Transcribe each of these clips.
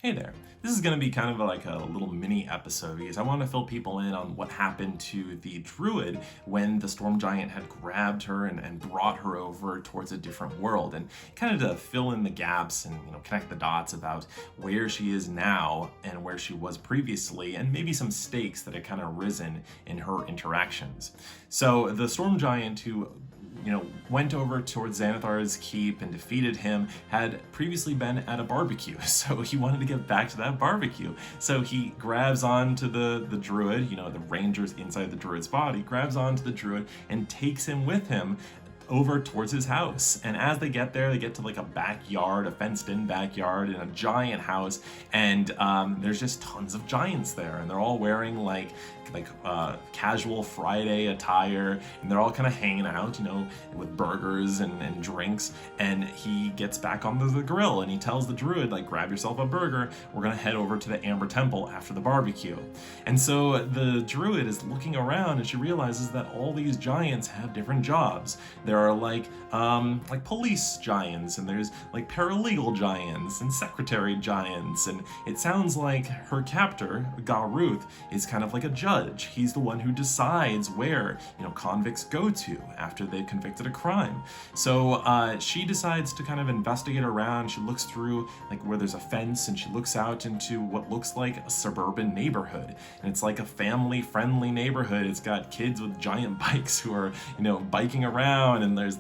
Hey there. This is going to be kind of like a little mini episode because I want to fill people in on what happened to the druid when the storm giant had grabbed her and brought her over towards a different world, and kind of to fill in the gaps and connect the dots about where she is now and where she was previously, and maybe some stakes that had kind of risen in her interactions. So the storm giant who went over towards Xanathar's keep and defeated him, had previously been at a barbecue. So he wanted to get back to that barbecue. So he grabs onto the druid, the ranger's inside the druid's body, grabs onto the druid and takes him with him over towards his house. And as they get there, they get to like a backyard, a fenced in backyard in a giant house, and there's just tons of giants there, and they're all wearing like casual Friday attire, and they're all kind of hanging out, with burgers and drinks. And he gets back onto the grill and he tells the druid, like, grab yourself a burger, we're gonna head over to the Amber Temple after the barbecue. And so the druid is looking around and she realizes that all these giants have different jobs. There are like police giants, and there's like paralegal giants and secretary giants, and it sounds like her captor, Garuth, is kind of like a judge. He's the one who decides where convicts go to after they've convicted a crime. So she decides to kind of investigate around. She looks through like where there's a fence, and she looks out into what looks like a suburban neighborhood, and it's like a family-friendly neighborhood. It's got kids with giant bikes who are biking around, and there's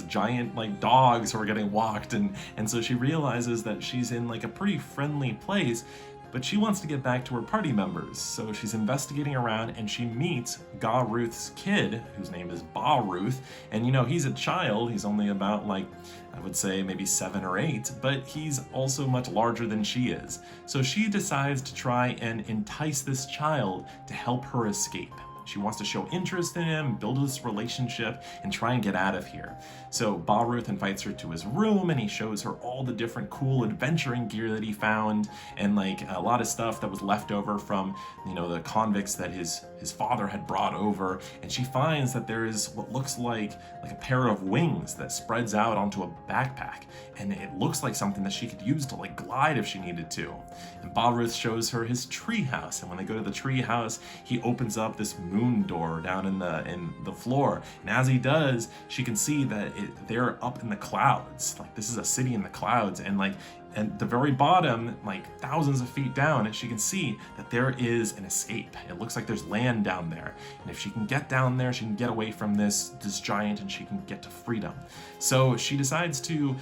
giant like dogs who are getting walked, and so she realizes that she's in like a pretty friendly place. But she wants to get back to her party members, so she's investigating around and she meets Garuth's kid, whose name is Baruth. And he's a child, he's only about I would say maybe 7 or 8, but he's also much larger than she is. So she decides to try and entice this child to help her escape. She wants to show interest in him, build this relationship, and try and get out of here. So Baruth invites her to his room, and he shows her all the different cool adventuring gear that he found, and like a lot of stuff that was left over from the convicts that his father had brought over. And she finds that there is what looks like a pair of wings that spreads out onto a backpack, and it looks like something that she could use to like glide if she needed to. And Baruth shows her his tree house, and when they go to the tree house, he opens up this moon door down in the floor, and as he does, she can see that they're up in the clouds. Like, this is a city in the clouds, and at the very bottom, like thousands of feet down, and she can see that there is an escape. It looks like there's land down there, and if she can get down there, she can get away from this giant, and she can get to freedom. So she decides to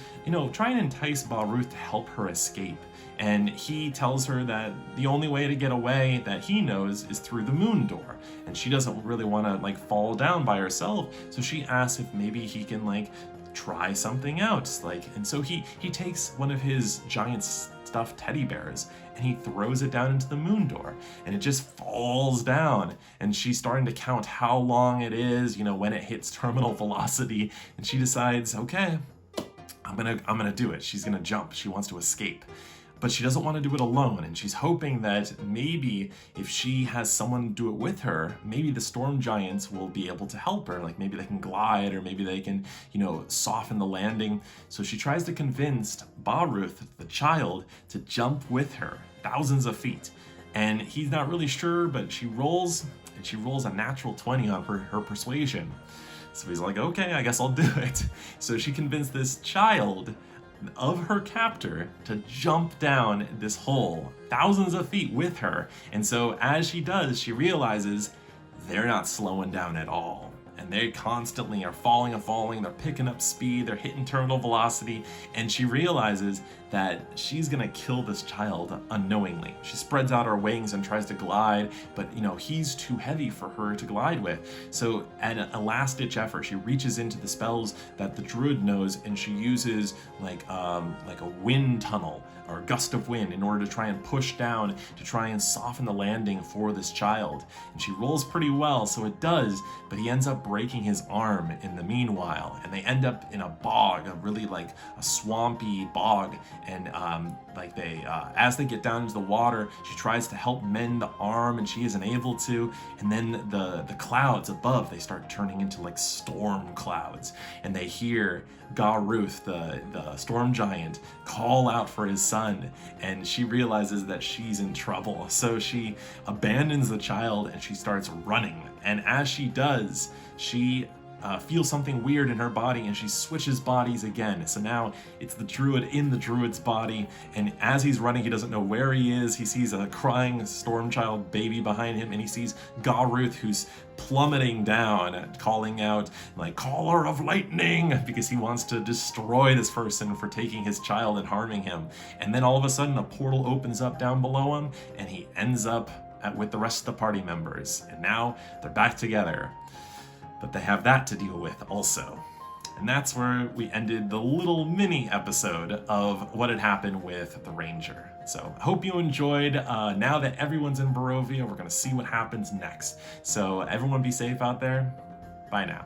try and entice Baruth to help her escape. And he tells her that the only way to get away that he knows is through the moon door. And she doesn't really want to fall down by herself, so she asks if maybe he can try something out. And so he takes one of his giant stuffed teddy bears and he throws it down into the moon door, and it just falls down. And she's starting to count how long it is, when it hits terminal velocity, and she decides, okay, I'm gonna do it. She's gonna jump. She wants to escape. But she doesn't want to do it alone, and she's hoping that maybe if she has someone do it with her, maybe the storm giants will be able to help her. Like, maybe they can glide, or maybe they can, soften the landing. So she tries to convince Baruth, the child, to jump with her thousands of feet. And he's not really sure, but she rolls a natural 20 on her persuasion. So he's like, okay, I guess I'll do it. So she convinced this child of her captor to jump down this hole thousands of feet with her. And so as she does, she realizes they're not slowing down at all, and they constantly are falling and falling. They're picking up speed, they're hitting terminal velocity, and she realizes that she's gonna kill this child unknowingly. She spreads out her wings and tries to glide, but he's too heavy for her to glide with. So at a last-ditch effort, she reaches into the spells that the druid knows, and she uses like a wind tunnel or gust of wind in order to try and push down to try and soften the landing for this child. And she rolls pretty well, so it does, but he ends up breaking his arm in the meanwhile, and they end up in a bog, a really a swampy bog. and like they as they get down into the water, she tries to help mend the arm and she isn't able to, and then the clouds above, they start turning into like storm clouds, and they hear Garuth, the storm giant, call out for his son, and she realizes that she's in trouble, so she abandons the child and she starts running. And as she does, she feels something weird in her body, and she switches bodies again. So now it's the druid in the druid's body, and as he's running, he doesn't know where he is. He sees a crying Stormchild baby behind him, and he sees Garuth, who's plummeting down, calling out like, "Caller of lightning," because he wants to destroy this person for taking his child and harming him. And then all of a sudden a portal opens up down below him, and he ends up with the rest of the party members, and now they're back together. But they have that to deal with also. And that's where we ended the little mini episode of what had happened with the Ranger. So I hope you enjoyed. Now that everyone's in Barovia, we're going to see what happens next. So everyone be safe out there. Bye now.